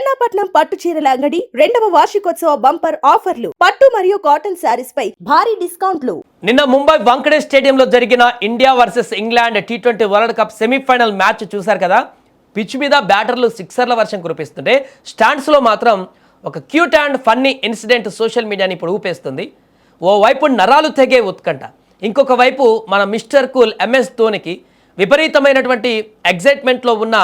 చెన్నాపట్నం పట్టు చీరల అంగడి 2వ వార్షికోత్సవ బంపర్ ఆఫర్లు. పట్టు మరియు కాటన్ శారీస్ పై భారీ డిస్కౌంట్లు. నిన్న ముంబై వాంఖడే స్టేడియంలో జరిగిన India versus England T20 world cup semifinal match చూశారు కదా. పిచ్ మీద బ్యాటర్లు సిక్సర్ల వర్షం కురిపిస్తుంటే స్టాండ్స్లో మాత్రం ఒక cute and funny incident social మీడియాని ఇప్పుడు ఊపేస్తుంది. ఓవైపు నరాలు తెగే ఉత్కంఠ, ఇంకొక వైపు మన మిస్టర్ కూల్ ఎంఎస్ ధోనికి విపరీతమైనటువంటి ఎగ్జైట్మెంట్లో ఉన్న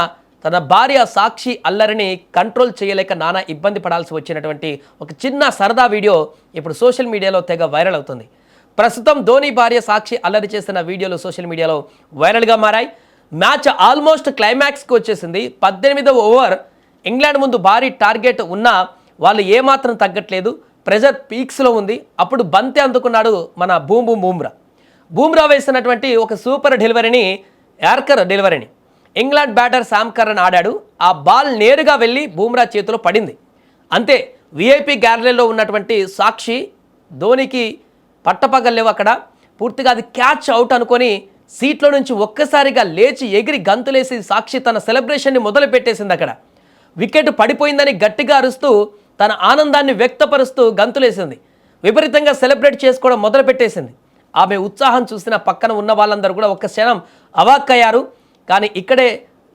తన భార్య సాక్షి అల్లరిని కంట్రోల్ చేయలేక నానా ఇబ్బంది పడాల్సి వచ్చినటువంటి ఒక చిన్న సరదా వీడియో ఇప్పుడు సోషల్ మీడియాలో తెగ వైరల్ అవుతుంది. ప్రస్తుతం ధోని భార్య సాక్షి అల్లరి చేసిన వీడియోలు సోషల్ మీడియాలో వైరల్గా మారాయి. మ్యాచ్ ఆల్మోస్ట్ క్లైమాక్స్కి వచ్చేసింది. 18వ ఓవర్ ఇంగ్లాండ్ ముందు భారీ టార్గెట్ ఉన్నా వాళ్ళు ఏమాత్రం తగ్గట్లేదు. ప్రెజర్ పీక్స్లో ఉంది. అప్పుడు బంతి అందుకున్నాడు మన బూమ్రా వేసినటువంటి ఒక సూపర్ డెలివరీని, యార్కర్ డెలివరీని ఇంగ్లాండ్ బ్యాటర్ శామ్ కర్రన్ ఆడాడు. ఆ బాల్ నేరుగా వెళ్ళి బూమ్రా చేతిలో పడింది. అంతే, విఐపి గ్యాలరీలో ఉన్నటువంటి సాక్షి ధోనికి పట్టపగలేవు. అక్కడ పూర్తిగా అది క్యాచ్ అవుట్ అనుకొని సీట్లో నుంచి ఒక్కసారిగా లేచి ఎగిరి గంతులేసి సాక్షి తన సెలబ్రేషన్ని మొదలు పెట్టేసింది. అక్కడ వికెట్ పడిపోయిందని గట్టిగా అరుస్తూ తన ఆనందాన్ని వ్యక్తపరుస్తూ గంతులేసింది. విపరీతంగా సెలబ్రేట్ చేసుకోవడం మొదలు పెట్టేసింది. ఆమె ఉత్సాహం చూసిన పక్కన ఉన్న వాళ్ళందరూ కూడా ఒక్క క్షణం అవాక్కయ్యారు. కానీ ఇక్కడే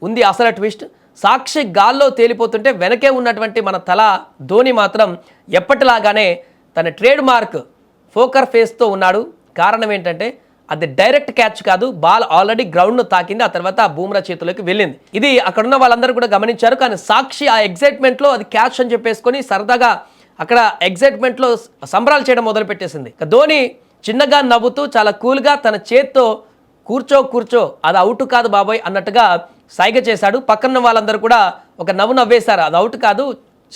ఉంది అసలు ట్విస్ట్. సాక్షి గాల్లో తేలిపోతుంటే వెనకే ఉన్నటువంటి మన తల ధోని మాత్రం ఎప్పటిలాగానే తన ట్రేడ్ మార్క్ ఫోకర్ ఫేస్తో ఉన్నాడు. కారణం ఏంటంటే అది డైరెక్ట్ క్యాచ్ కాదు, బాల్ ఆల్రెడీ గ్రౌండ్ను తాకింది, ఆ తర్వాత బూమ్రా చేతిలోకి వెళ్ళింది. ఇది అక్కడున్న వాళ్ళందరూ కూడా గమనించారు. కానీ సాక్షి ఆ ఎగ్జైట్మెంట్లో అది క్యాచ్ అని చెప్పేసుకొని సరదాగా అక్కడ ఎగ్జైట్మెంట్లో సంబరాలు చేయడం మొదలుపెట్టేసింది. ధోని చిన్నగా నవ్వుతూ చాలా కూల్గా తన చేత్తో కూర్చో అది అవుట్ కాదు బాబోయ్ అన్నట్టుగా సైగ చేశాడు. పక్కన వాళ్ళందరూ కూడా ఒక నవ్వేశారు. అది అవుట్ కాదు,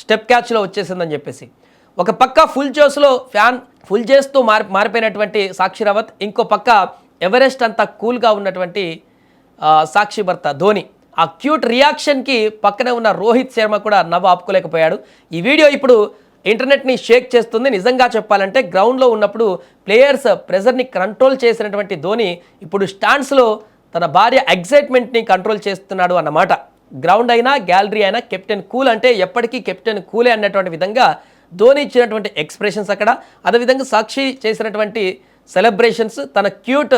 స్టెప్ క్యాచ్లో వచ్చేసిందని చెప్పేసి. ఒక పక్క ఫుల్ జోస్లో ఫ్యాన్ ఫుల్ చేస్తూ మారిపోయినటువంటి సాక్షి రావత్, ఇంకో పక్క ఎవరెస్ట్ అంతా కూల్గా ఉన్నటువంటి సాక్షి భర్త ధోని. ఆ క్యూట్ రియాక్షన్కి పక్కనే ఉన్న రోహిత్ శర్మ కూడా నవ్వు ఆపుకోలేకపోయాడు. ఈ వీడియో ఇప్పుడు ఇంటర్నెట్ని షేక్ చేస్తుంది. నిజంగా చెప్పాలంటే గ్రౌండ్లో ఉన్నప్పుడు ప్లేయర్స్ ప్రెజర్ని కంట్రోల్ చేసినటువంటి ధోని ఇప్పుడు స్టాండ్స్లో తన భార్య ఎగ్జైట్మెంట్ని కంట్రోల్ చేస్తున్నాడు అన్నమాట. గ్రౌండ్ అయినా గ్యాలరీ అయినా కెప్టెన్ కూల్ అంటే ఎప్పటికీ కెప్టెన్ కూలే అన్నటువంటి విధంగా ధోని ఇచ్చినటువంటి ఎక్స్ప్రెషన్స్ అక్కడ, అదేవిధంగా సాక్షి చేసినటువంటి సెలబ్రేషన్స్, తన క్యూట్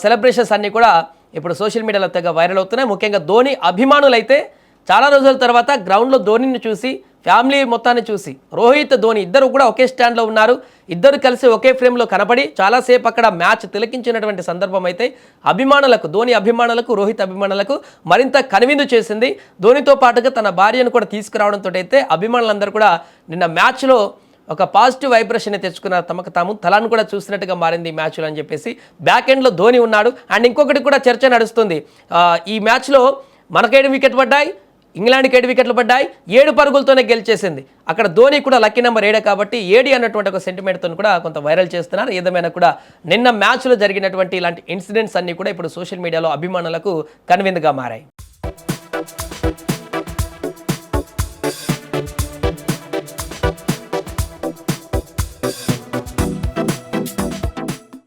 సెలబ్రేషన్స్ అన్నీ కూడా ఇప్పుడు సోషల్ మీడియాలో తెగ వైరల్ అవుతున్నాయి. ముఖ్యంగా ధోని అభిమానులైతే చాలా రోజుల తర్వాత గ్రౌండ్లో ధోనిని చూసి, ఫ్యామిలీ మొత్తాన్ని చూసి, రోహిత్ ధోని ఇద్దరు కూడా ఒకే స్టాండ్లో ఉన్నారు. ఇద్దరు కలిసి ఒకే ఫ్రేమ్లో కనపడి చాలాసేపు అక్కడ మ్యాచ్ తిలకించినటువంటి సందర్భం అయితే అభిమానులకు, ధోని అభిమానులకు, రోహిత్ అభిమానులకు మరింత కనువిందు చేసింది. ధోనితో పాటుగా తన భార్యను కూడా తీసుకురావడంతో అయితే అభిమానులందరూ కూడా నిన్న మ్యాచ్లో ఒక పాజిటివ్ వైబ్రేషన్ తెచ్చుకున్న తమకు తాము తలాన్ని కూడా చూసినట్టుగా మారింది ఈ మ్యాచ్లో అని చెప్పేసి. బ్యాక్ ఎండ్లో ధోని ఉన్నాడు. అండ్ ఇంకొకటి కూడా చర్చ నడుస్తుంది. ఈ మ్యాచ్లో మనకు 7 వికెట్లు పడ్డాయి, ఇంగ్లాండ్కి 7 వికెట్లు పడ్డాయి, 7 పరుగులతోనే గెలిచేసింది. అక్కడ ధోని కూడా లక్కీ నెంబర్ 7 కాబట్టి 7 అన్నటువంటి ఒక సెంటిమెంట్తో కూడా కొంత వైరల్ చేస్తున్నారు. ఏదేమైనా కూడా నిన్న మ్యాచ్లో జరిగినటువంటి ఇలాంటి ఇన్సిడెంట్స్ అన్నీ కూడా ఇప్పుడు సోషల్ మీడియాలో అభిమానులకు కనువిందుగా మారాయి.